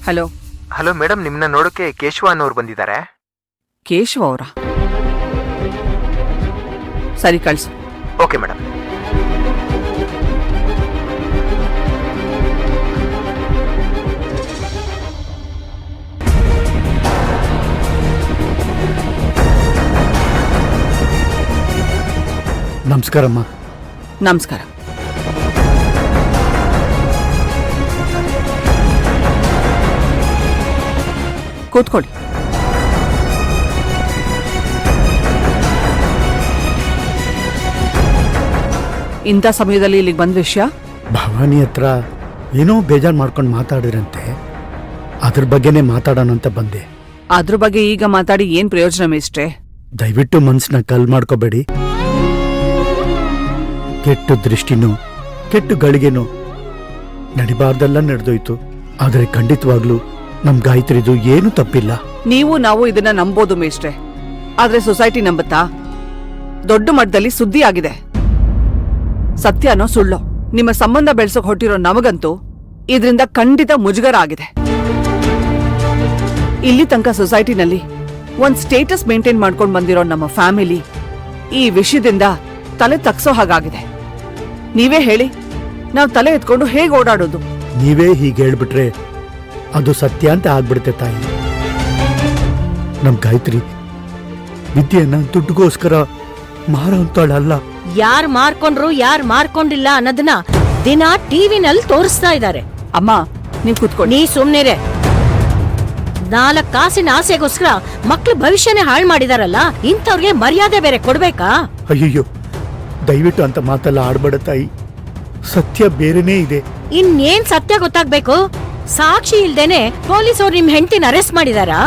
Hello. Hello madam, ನಿಮ್ಮನ್ನ ನೋಡೋಕೆ ಕೇಶವ ಅನ್ನೋರು ಬಂದಿದ್ದಾರೆ. ಕೇಶವ ಅವರ? ಸರಿ, ಕಳಿಸು. Okay madam. ನಮಸ್ಕಾರಮ್ಮ. ನಮಸ್ಕಾರ. ಕೂತ್ಕೊಳ್ಳಿ. ಇಂಥ ಸಮಯದಲ್ಲಿ ಇಲ್ಲಿಗೆ ಬಂದ ವಿಷಯ? ಭವಾನಿ ಹತ್ರ ಏನೋ ಬೇಜಾರು ಮಾಡ್ಕೊಂಡು ಮಾತಾಡಿದ್ರಂತೆ, ಅದ್ರ ಬಗ್ಗೆನೇ ಮಾತಾಡೋಣ ಅಂತ ಬಂದೆ. ಅದ್ರ ಬಗ್ಗೆ ಈಗ ಮಾತಾಡಿ ಏನ್ ಪ್ರಯೋಜನ ಮೇಷ್ಟ್ರೆ? ದಯವಿಟ್ಟು ಮನ್ಸನ್ನ ಕಲ್ ಮಾಡ್ಕೋಬೇಡಿ. ಕೆಟ್ಟ ದೃಷ್ಟಿನೂ ಕೆಟ್ಟ ಗಳಿಗೆನೂ ನಡಿಬಾರ್ದೆಲ್ಲ ನಡೆದೋಯ್ತು. ಆದರೆ ಖಂಡಿತವಾಗ್ಲೂ ನಮ್ ಗಾಯತ್ರಿದು ಏನು ತಪ್ಪಿಲ್ಲ. ನೀವು ನಾವು ಇದನ್ನ ನಂಬೋದು ಮೇಷ್ಟ್ರೆ, ಆದ್ರೆ ಸೊಸೈಟಿ ನಂಬುತ್ತಾ? ದೊಡ್ಡ ಮಟ್ಟದಲ್ಲಿ ಸುದ್ದಿ ಆಗಿದೆ. ಸತ್ಯನೋ ಸುಳ್ಳೋ ನಿಮ್ಮ ಸಂಬಂಧ ಬೆಳೆಸೋಕ್ ಹೊಟ್ಟಿರೋ ನಮಗಂತೂ ಇದರಿಂದ ಖಂಡಿತ ಮುಜುಗರ ಆಗಿದೆ. ಇಲ್ಲಿ ತನಕ ಸೊಸೈಟಿನಲ್ಲಿ ಒಂದ್ ಸ್ಟೇಟಸ್ ಮೇಂಟೈನ್ ಮಾಡ್ಕೊಂಡು ಬಂದಿರೋ ನಮ್ಮ ಫ್ಯಾಮಿಲಿ ಈ ವಿಷಯದಿಂದ ತಲೆ ತಗ್ಸೋ ಹಾಗಾಗಿದೆ. ನೀವೇ ಹೇಳಿ, ನಾವ್ ತಲೆ ಎತ್ಕೊಂಡು ಹೇಗೆ ಓಡಾಡೋದು? ನೀವೇ ಹೀಗೆ ಹೇಳ್ಬಿಟ್ರೆ ಅದು ಸತ್ಯ ಅಂತ ಆಗ್ಬಿಡುತ್ತೆ ತಾಯಿ. ನಮ್ ಗಾಯತ್ರಿ ವಿದ್ಯೆಯನ್ನ ದುಡ್ಡುಗೋಸ್ಕರ ಮಾರೋಂತಾಳಲ್ಲ. ಯಾರ್ ಮಾರ್ಕೊಂಡ್ರು ಯಾರ್ ಮಾರ್ಕೊಂಡಿಲ್ಲ ಅನ್ನೋದನ್ನ ದಿನ ಟಿವಿನಲ್ಲಿ ತೋರಿಸ್ತಾ ಇದ್ದಾರೆ. ಅಮ್ಮ, ನೀವ್ ಕೂತ್ಕೊಳ್ಳಿ. ನೀ ಸುಮ್ನಿರೆ. 4 ಕಾಸಿನ ಆಸೆಗೋಸ್ಕರ ಮಕ್ಳು ಭವಿಷ್ಯನೇ ಹಾಳು ಮಾಡಿದಾರಲ್ಲ, ಇಂಥವ್ರಿಗೆ ಮರ್ಯಾದೆ ಬೇರೆ ಕೊಡ್ಬೇಕಾ? ಅಯ್ಯಯ್ಯೋ, ದಯವಿಟ್ಟು ಅಂತ ಮಾತೆಲ್ಲ ಆಡ್ಬೇಡ ತಾಯಿ. ಸತ್ಯ ಬೇರೆನೇ ಇದೆ. ಇನ್ನೇನ್ ಸತ್ಯ ಗೊತ್ತಾಗ್ಬೇಕು? ಸಾಕ್ಷಿ ಇಲ್ದೇನೆ ಪೊಲೀಸರು ನಿಮ್ ಹೆಂಡತಿನ ಅರೆಸ್ಟ್ ಮಾಡಿದಾರಾ?